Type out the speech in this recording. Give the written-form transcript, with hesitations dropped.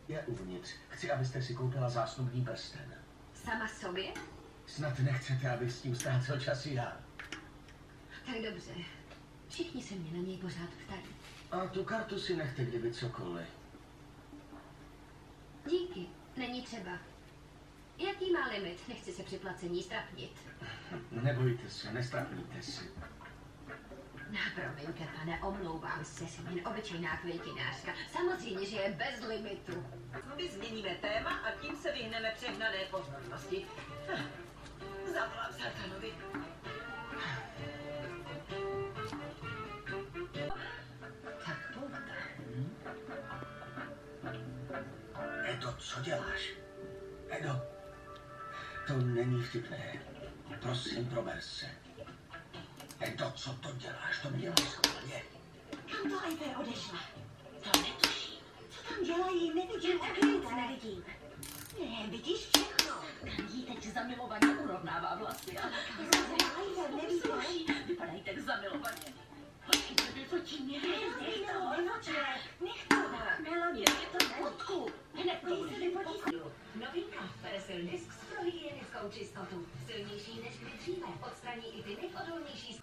Je uvnitř. Chci, abyste si koupila zásnubný prsten. Sama sobě? Snad nechcete, abych s tím ztrácel čas i já. Tak dobře. Všichni se mě na něj pořád ptají. A tu kartu si nechte kdyby cokoliv. Díky, není třeba. Jaký má limit? Nechci se při placení strapnit. Nebojte se, nestrapníte si. Promiňte, pane, omlouvám se, jsem jen obyčejná květinářka. Samozřejmě, že je bez limitu. My změníme téma a tím se vyhneme přehnané pozornosti. Zavolám Sarkanovi. Tak pojďte. Edo, co děláš? Edo, to není vtipné. Prosím, prober se. Edo, co to děláš? To mě schválně. Kam to Iper odešla? To netuším. Co tam dělají? Nevidím, Nic nevidím. Ne, vidíš všechno. Jí teď zamilovaně urovnává vlasy. A Iper, nevidíš? vypadají tak zamilovaně. Počkejte, vyfočí mě. Nech to. Melonie, je to fotku. Hned to se vyfočí. Novinka, Persil disk s prohygienickou čistotu. Silnější než kdy dříve. Odstraní i ty nejodolnější